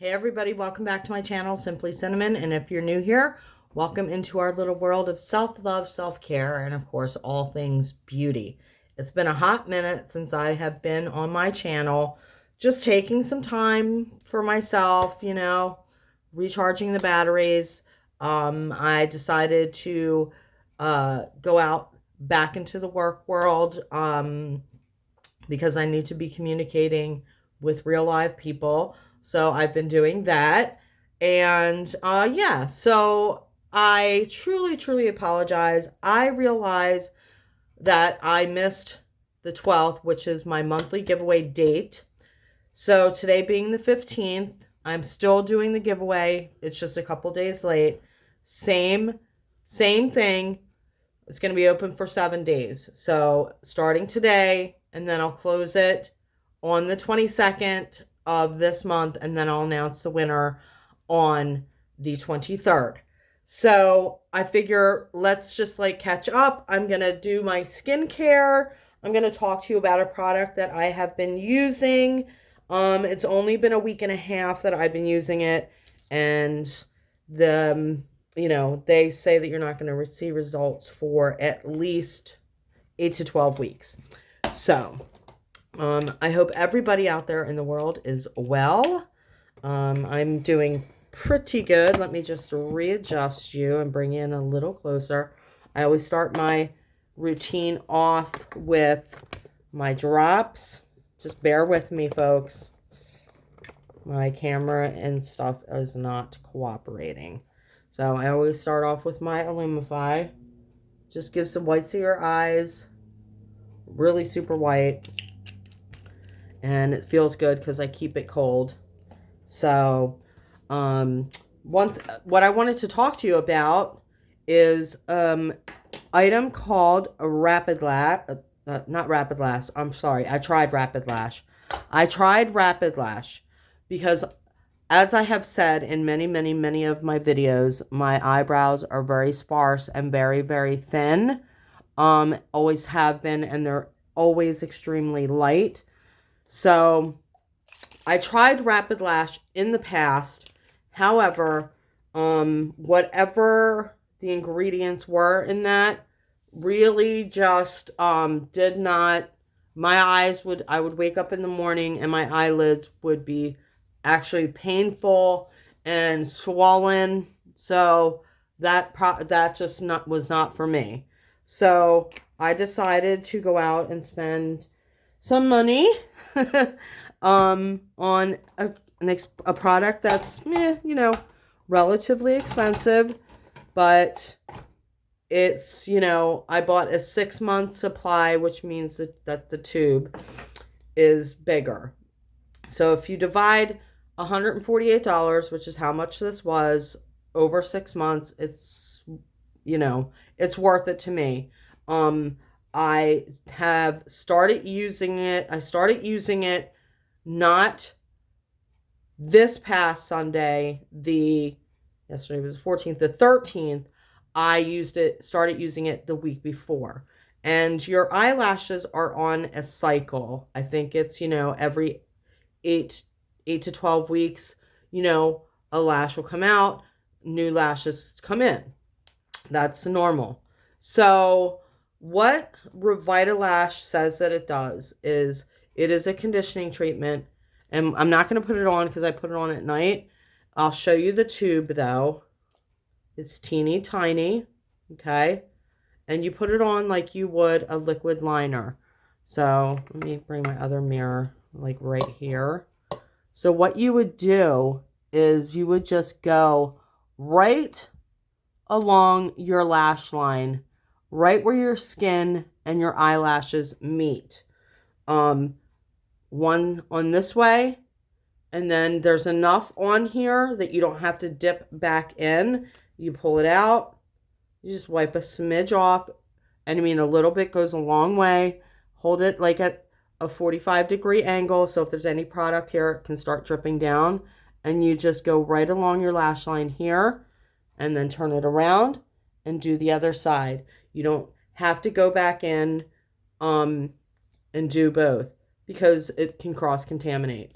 Hey everybody, welcome back to my channel, Simply Cinnamon. And if you're new here, welcome into our little world of self-love, self-care, and of course, all things beauty. It's been a hot minute since I have been on my channel, just taking some time for myself, recharging the batteries. I decided to go out back into the work world because I need to be communicating with real live people. So I've been doing that. And yeah, so I truly, truly apologize. I realize that I missed the 12th, which is my monthly giveaway date. So today being the 15th, I'm still doing the giveaway. It's just a couple days late. Same thing. It's going to be open for 7 days. So starting today, and then I'll close it on the 22nd of this month, and then I'll announce the winner on the 23rd. So I figure let's just catch up. I'm going to do my skincare. I'm going to talk to you about a product that I have been using. It's only been a week and a half that I've been using it, and they say that you're not going to see results for at least 8 to 12 weeks. So I hope everybody out there in the world is well. I'm doing pretty good. Let me just readjust you and bring you in a little closer. I always start my routine off with my drops. Just bear with me, folks. My camera and stuff is not cooperating. So I always start off with my Illumify. Just give some whites to your eyes. Really super white. And it feels good because I keep it cold. So, what I wanted to talk to you about is item called Rapid Lash. Not Rapid Lash. I'm sorry. I tried Rapid Lash. I tried Rapid Lash because, as I have said in many, many, many of my videos, my eyebrows are very sparse and very, very thin. Always have been, and they're always extremely light. So I tried Rapid Lash in the past. However, whatever the ingredients were in that really just did not, I would wake up in the morning and my eyelids would be actually painful and swollen. So that just was not for me. So I decided to go out and spend some money on a product that's relatively expensive, but it's I bought a 6-month supply, which means that the tube is bigger. So if you divide $148, which is how much this was, over 6 months, it's it's worth it to me. I have started using it. I started using it not this past Sunday, yesterday was the 14th, the 13th, started using it the week before. And your eyelashes are on a cycle. I think it's, every 8 to 12 weeks, a lash will come out, new lashes come in. That's normal. So what Revitalash says that it does is it is a conditioning treatment. And I'm not going to put it on because I put it on at night. I'll show you the tube, though. It's teeny tiny, okay? And you put it on like you would a liquid liner. So let me bring my other mirror, right here. So what you would do is you would just go right along your lash line, right where your skin and your eyelashes meet. One on this way, and then there's enough on here that you don't have to dip back in. You pull it out, you just wipe a smidge off, and a little bit goes a long way. Hold it at a 45-degree angle, so if there's any product here, it can start dripping down, and you just go right along your lash line here, and then turn it around and do the other side. You don't have to go back in and do both, because it can cross-contaminate.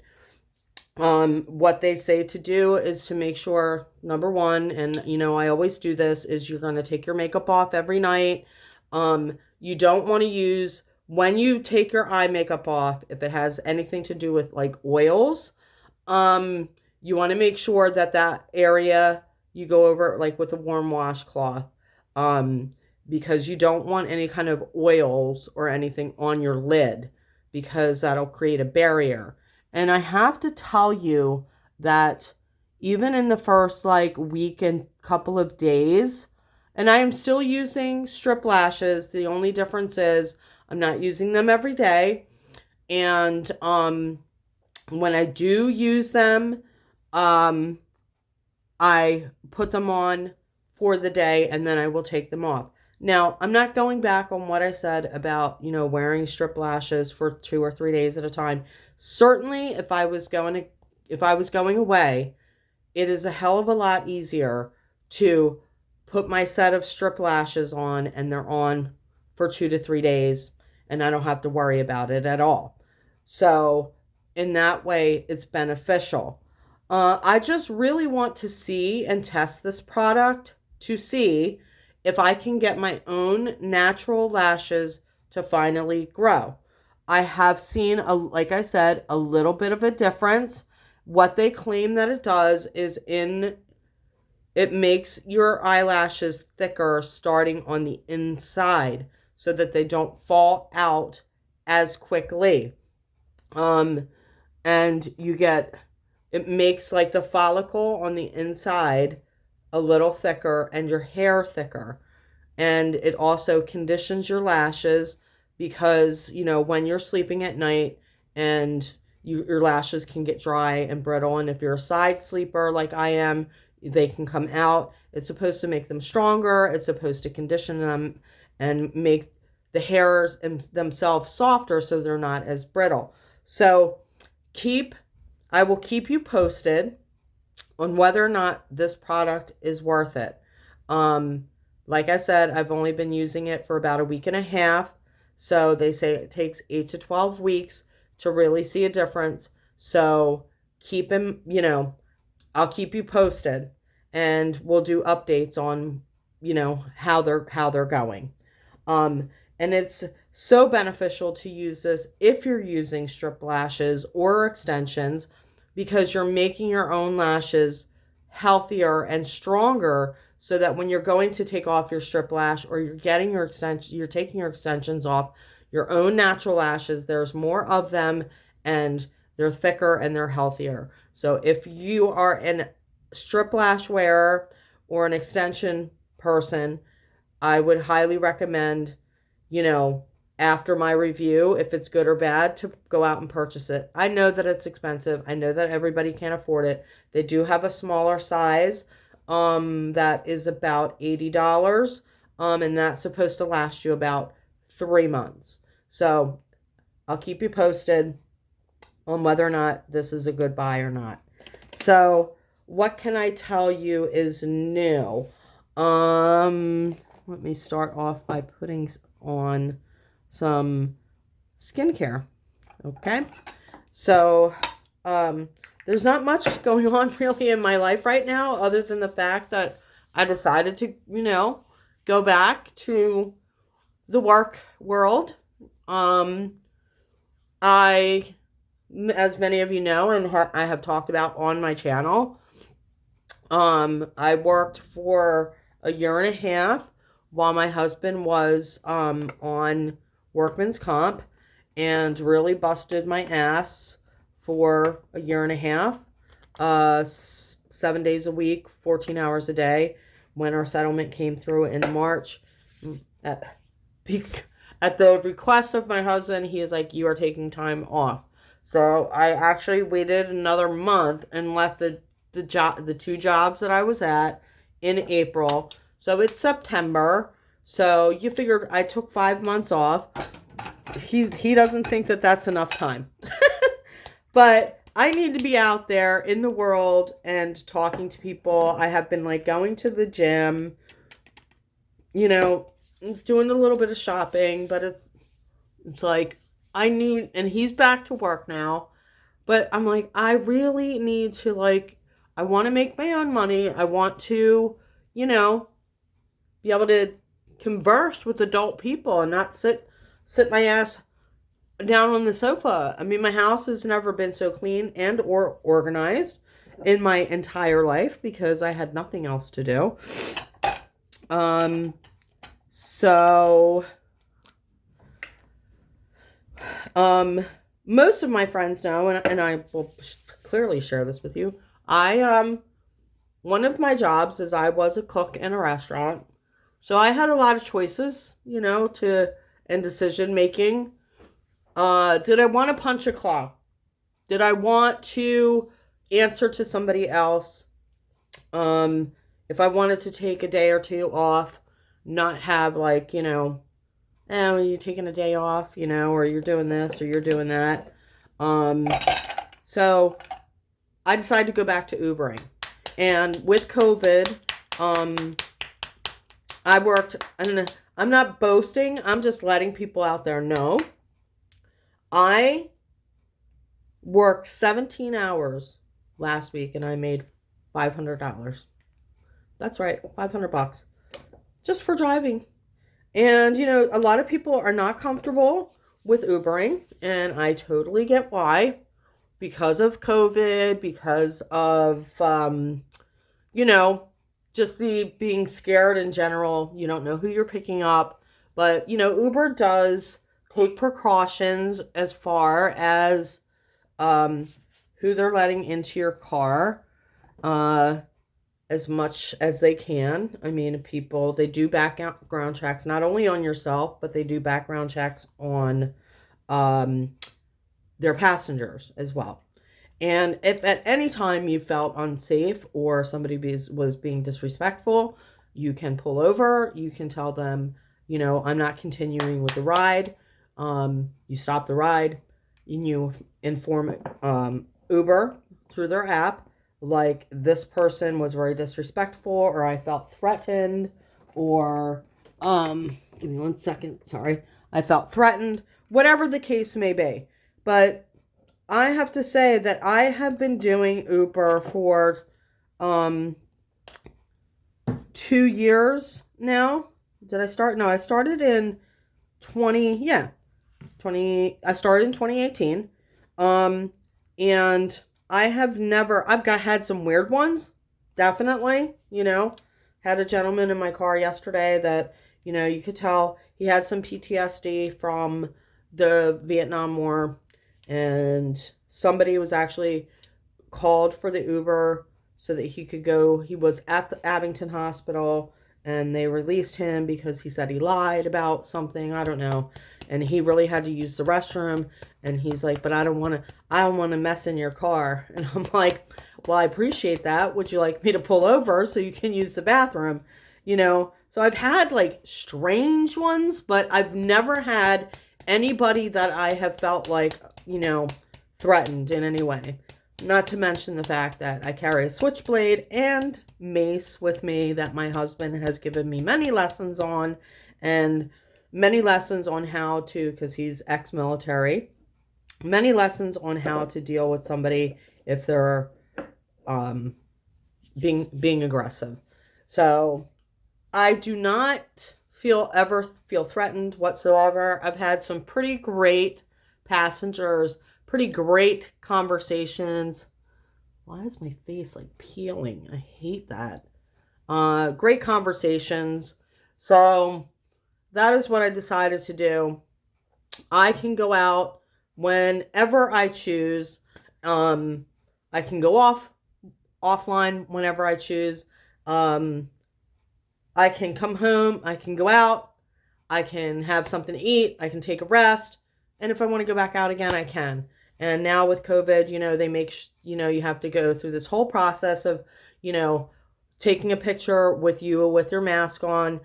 What they say to do is to make sure, number one, and I always do this, is you're going to take your makeup off every night. You don't want to use, when you take your eye makeup off, if it has anything to do with like oils, you want to make sure that that area you go over like with a warm washcloth, because you don't want any kind of oils or anything on your lid, because that'll create a barrier. And I have to tell you that even in the first like week and couple of days, and I am still using strip lashes. The only difference is I'm not using them every day. And when I do use them, um, I put them on for the day and then I will take them off. Now, I'm not going back on what I said about, wearing strip lashes for 2 or 3 days at a time. Certainly, if I was going away, it is a hell of a lot easier to put my set of strip lashes on and they're on for 2 to 3 days and I don't have to worry about it at all. So, in that way, it's beneficial. I just really want to see and test this product to see if I can get my own natural lashes to finally grow. I have seen, like I said, a little bit of a difference. What they claim that it does is it makes your eyelashes thicker starting on the inside so that they don't fall out as quickly. And it makes like the follicle on the inside a little thicker and your hair thicker. And it also conditions your lashes because, when you're sleeping at night and your lashes can get dry and brittle. And if you're a side sleeper like I am, they can come out. It's supposed to make them stronger. It's supposed to condition them and make the hairs themselves softer so they're not as brittle. So I will keep you posted on whether or not this product is worth it. Like I said, I've only been using it for about a week and a half. So they say it takes 8 to 12 weeks to really see a difference. So I'll keep you posted and we'll do updates on, how they're going. And it's so beneficial to use this if you're using strip lashes or extensions, because you're making your own lashes healthier and stronger, so that when you're going to take off your strip lash or you're taking your extensions off, your own natural lashes, there's more of them and they're thicker and they're healthier. So if you are an strip lash wearer or an extension person, I would highly recommend, after my review, if it's good or bad, to go out and purchase it. I know that it's expensive. I know that everybody can't afford it. They do have a smaller size that is about $80, and that's supposed to last you about 3 months. So I'll keep you posted on whether or not this is a good buy or not. So what can I tell you is new? Let me start off by putting on some skincare. Okay. So, there's not much going on really in my life right now, other than the fact that I decided to, go back to the work world. I, as many of you know, and I have talked about on my channel, I worked for a year and a half while my husband was on workman's comp, and really busted my ass for a year and a half, 7 days a week, 14 hours a day. When our settlement came through in March, at the request of my husband, he is like, you are taking time off. So I actually waited another month and left the 2 jobs that I was at in April. So it's September. So you figured I took 5 months off. He doesn't think that that's enough time. But I need to be out there in the world and talking to people. I have been like going to the gym, doing a little bit of shopping, but it's like I need, and he's back to work now, But I'm like, I really need to, like, I want to make my own money. I want to, you know, be able to converse with adult people and not sit my ass down on the sofa. I mean, my house has never been so clean and or organized in my entire life because I had nothing else to do. Um so most of my friends know, and I will clearly share this with you. One of my jobs is I was a cook in a restaurant. So I had a lot of choices, to and decision making. Did I want to punch a clock? Did I want to answer to somebody else? If I wanted to take a day or two off, not have like, oh, you're taking a day off, or you're doing this or you're doing that. So I decided to go back to Ubering. And with COVID, I worked, and I'm not boasting, I'm just letting people out there know. I worked 17 hours last week and I made $500. That's right, $500 just for driving. And, a lot of people are not comfortable with Ubering, and I totally get why. Because of COVID, because of, just the being scared in general. You don't know who you're picking up. But, Uber does take precautions as far as who they're letting into your car. As much as they can. I mean, they do background checks, not only on yourself, but they do background checks on their passengers as well. And if at any time you felt unsafe or somebody was being disrespectful, you can pull over. You can tell them, I'm not continuing with the ride. You stop the ride and you inform Uber through their app, like, this person was very disrespectful, or I felt threatened, or give me 1 second, sorry, I felt threatened, whatever the case may be. But I have to say that I have been doing Uber for 2 years now. Did I start? No, I started in I started in 2018. And I've had some weird ones, definitely, had a gentleman in my car yesterday that, you could tell he had some PTSD from the Vietnam War, and somebody was actually called for the Uber so that he could go. He was at the Abington Hospital, and they released him because he said he lied about something, I don't know, and he really had to use the restroom. And he's like, but I don't want to mess in your car. And I'm like, well, I appreciate that. Would you like me to pull over so you can use the bathroom? So I've had like strange ones, but I've never had anybody that I have felt like, threatened in any way. Not to mention the fact that I carry a switchblade and mace with me that my husband has given me many lessons on, and many lessons on how to, because he's ex-military, many lessons on how to deal with somebody if they're being aggressive. So I do not ever feel threatened whatsoever. I've had some pretty great passengers, pretty great conversations. Why is my face like peeling? I hate that. Great conversations. So that is what I decided to do. I can go out whenever I choose. I can go offline whenever I choose. I can come home. I can go out. I can have something to eat. I can take a rest. And if I want to go back out again, I can. And now with COVID, they make, you have to go through this whole process of, taking a picture with you with your mask on,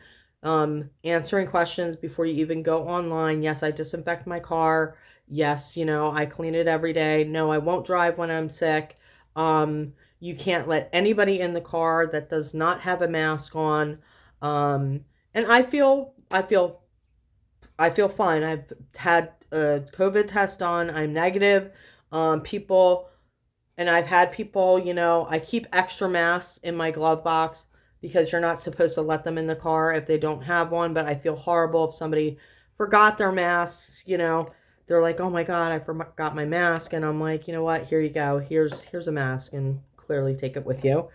answering questions before you even go online. Yes, I disinfect my car. Yes, I clean it every day. No, I won't drive when I'm sick. You can't let anybody in the car that does not have a mask on. And I feel fine. I've had a COVID test done. I'm negative. People, and I've had people, you know, I keep extra masks in my glove box because you're not supposed to let them in the car if they don't have one, but I feel horrible if somebody forgot their masks, you know. They're like, "Oh my God, I forgot my mask." And I'm like, "You know what? Here you go. Here's a mask, and clearly take it with you."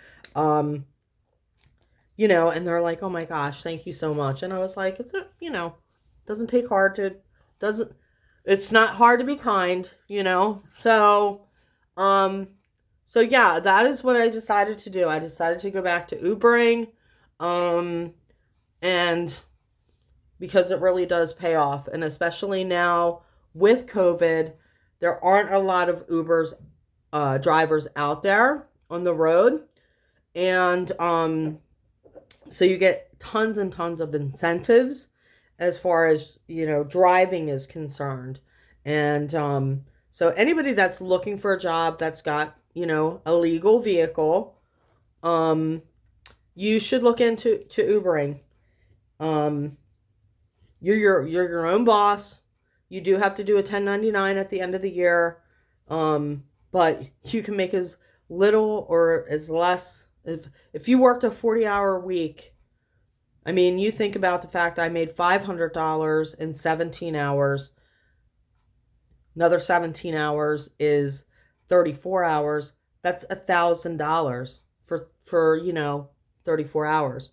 You know, and they're like, "Oh my gosh, thank you so much." And I was like, "It's a, you know, doesn't take hard to doesn't it's not hard to be kind, you know." Um so yeah, that is what I decided to do. I decided to go back to Ubering. Um and because it really does pay off, and especially now with COVID, there aren't a lot of drivers out there on the road. And so you get tons and tons of incentives as far as, you know, driving is concerned. And so anybody that's looking for a job that's got, you know, a legal vehicle, um, you should look into Ubering. Um, you're your own boss. You do have to do a 1099 at the end of the year. But you can make as little or as less. If you worked a 40-hour week, I mean, you think about the fact I made $500 in 17 hours. Another 17 hours is 34 hours. That's $1,000 for, you know, 34 hours.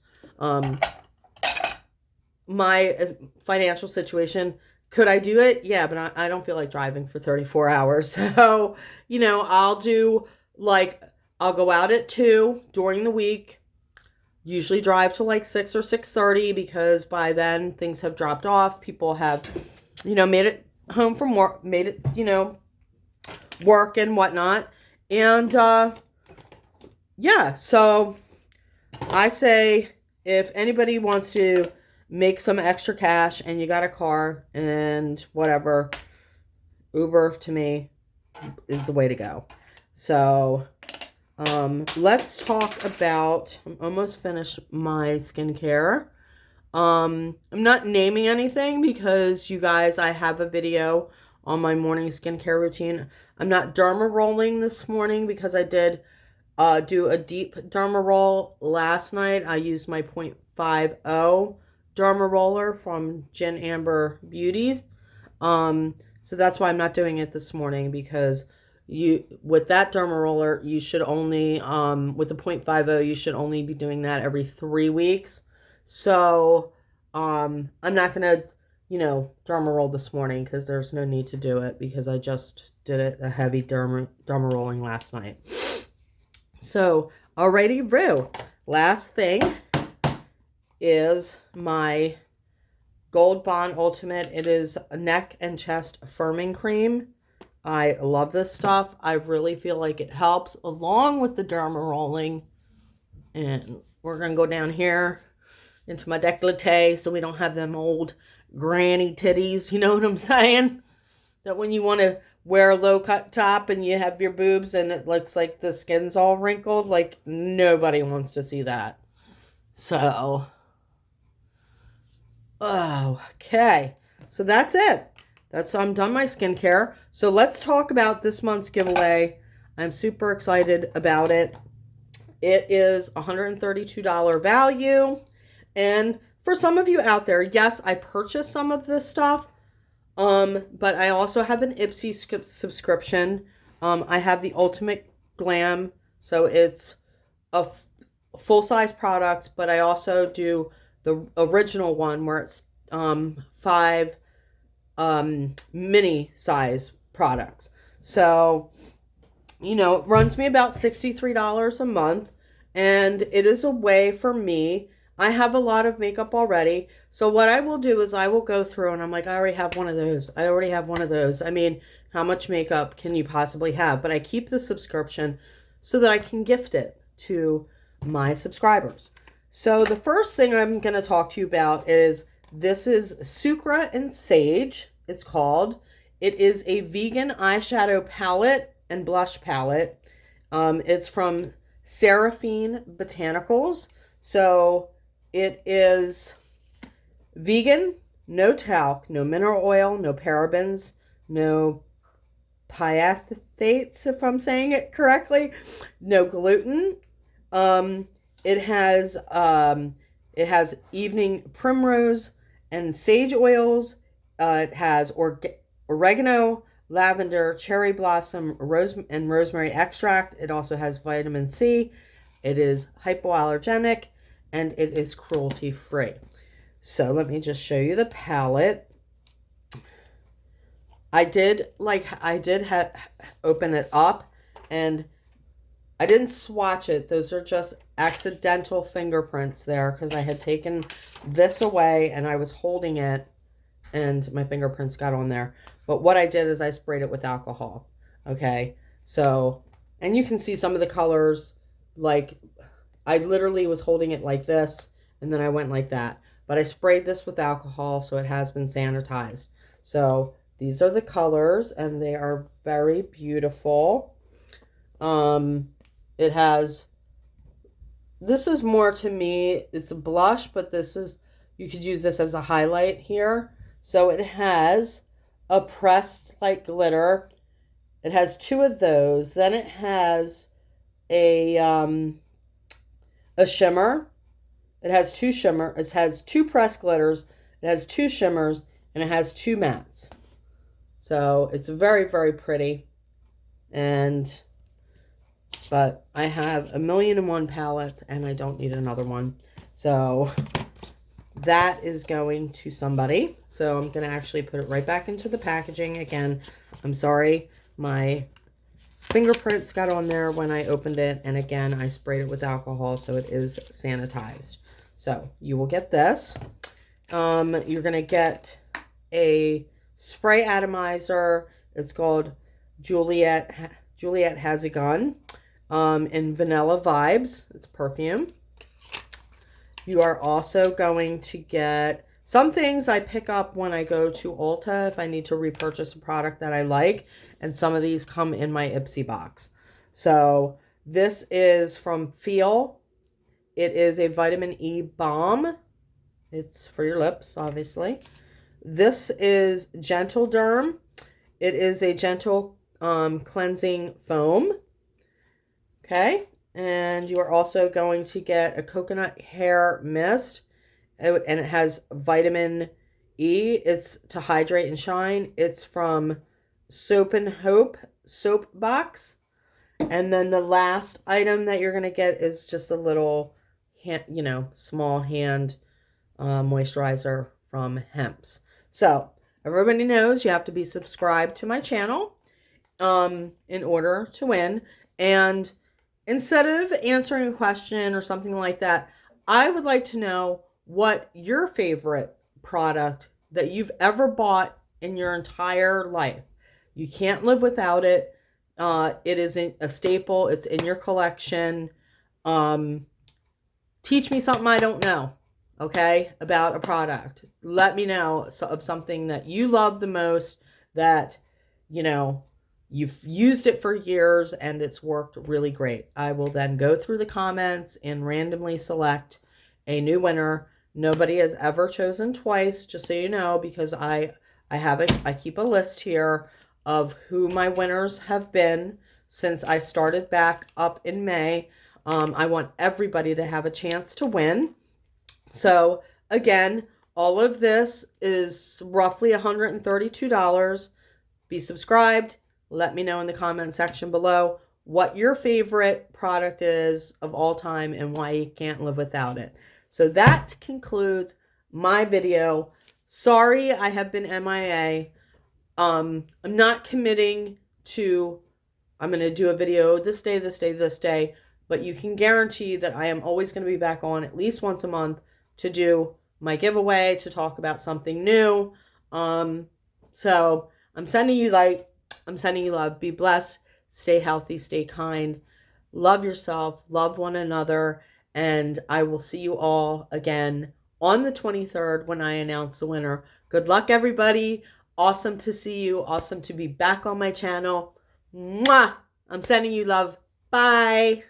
My financial situation, could I do it? Yeah, but I don't feel like driving for 34 hours. So, you know, I'll go out at 2 during the week. Usually drive to like 6 or 6:30 because by then things have dropped off. People have, you know, made it home from work, made it, you know, work and whatnot. And yeah, so I say if anybody wants to make some extra cash and you got a car and whatever, Uber to me is the way to go. So let's talk about, I'm almost finished my skincare. I'm not naming anything because you guys, I have a video on my morning skincare routine. I'm not derma rolling this morning because I did do a deep derma roll last night. I used my 0.50 derma roller from Gentlederm Beauties. So that's why I'm not doing it this morning, because with that derma roller, you should only with the 0.50, you should only be doing that every 3 weeks. So I'm not gonna, you know, derma roll this morning because there's no need to do it, because I just did a heavy derma rolling last night. So alrighty, Roo. Last thing is my Gold Bond Ultimate. It is a neck and chest firming cream. I love this stuff. I really feel like it helps along with the derma rolling. And we're going to go down here into my décolleté so we don't have them old granny titties. You know what I'm saying? That when you want to wear a low cut top and you have your boobs and it looks like the skin's all wrinkled, like nobody wants to see that. So, okay. So that's it. I'm done my skincare. So let's talk about this month's giveaway. I'm super excited about it. It is $132 value. And for some of you out there, yes, I purchased some of this stuff. But I also have an Ipsy subscription. I have the Ultimate Glam, so it's a full-size product, but I also do the original one where it's 5 mini size products. So, you know, it runs me about $63 a month, and it is a way for me. I have a lot of makeup already. So what I will do is I will go through and I'm like, I already have one of those. I already have one of those. I mean, how much makeup can you possibly have? But I keep the subscription so that I can gift it to my subscribers. So the first thing I'm going to talk to you about is, this is Sucra and Sage, it's called. It is a vegan eyeshadow palette and blush palette. It's from Seraphine Botanicals. So it is vegan, no talc, no mineral oil, no parabens, no pyathates, if I'm saying it correctly. No gluten. Um, it has evening primrose and sage oils. It has oregano, lavender, cherry blossom, and rosemary extract. It also has vitamin C. It is hypoallergenic, and it is cruelty free. So let me just show you the palette. I did open it up, and I didn't swatch it. Those are just accidental fingerprints there because I had taken this away and I was holding it and my fingerprints got on there. But what I did is I sprayed it with alcohol. Okay. So, and you can see some of the colors, like I literally was holding it like this and then I went like that. But I sprayed this with alcohol, so it has been sanitized. So these are the colors and they are very beautiful. It has, this is more to me, it's a blush, but this is, you could use this as a highlight here. So it has a pressed like glitter. It has 2 of those. Then it has a shimmer. It has 2 shimmer. It has 2 pressed glitters. It has 2 shimmers, and it has 2 mattes. So it's very, very pretty. But I have 1,000,001 palettes, and I don't need another one. So that is going to somebody. So I'm going to actually put it right back into the packaging. Again, I'm sorry, my fingerprints got on there when I opened it. And again, I sprayed it with alcohol, so it is sanitized. So you will get this. You're going to get a spray atomizer. It's called Juliet Has a Gun. In Vanilla Vibes. It's perfume. You are also going to get some things I pick up when I go to Ulta if I need to repurchase a product that I like. And some of these come in my Ipsy box. So this is from Feel. It is a vitamin E balm. It's for your lips, obviously. This is Gentlederm. It is a gentle cleansing foam. Okay, and you are also going to get a coconut hair mist, and it has vitamin E. It's to hydrate and shine. It's from Soap and Hope Soap Box. And then the last item that you're going to get is just a little, small hand moisturizer from Hemp's. So everybody knows you have to be subscribed to my channel in order to win. And instead of answering a question or something like that, I would like to know what your favorite product that you've ever bought in your entire life. You can't live without it. It isn't a staple. It's in your collection. Teach me something I don't know, okay, about a product. Let me know of something that you love the most that, you've used it for years and it's worked really great. I will then go through the comments and randomly select a new winner. Nobody has ever chosen twice, just so you know, because I keep a list here of who my winners have been since I started back up in May. I want everybody to have a chance to win. So again, all of this is roughly $132. Be subscribed. Let me know in the comment section below what your favorite product is of all time and why you can't live without it. So that concludes my video. Sorry I have been MIA. I'm not committing to, I'm going to do a video this day, but you can guarantee that I am always going to be back on at least once a month to do my giveaway, to talk about something new. So I'm sending you light. I'm sending you love. Be blessed. Stay healthy. Stay kind. Love yourself. Love one another. And I will see you all again on the 23rd when I announce the winner. Good luck, everybody. Awesome to see you. Awesome to be back on my channel. Mwah! I'm sending you love. Bye.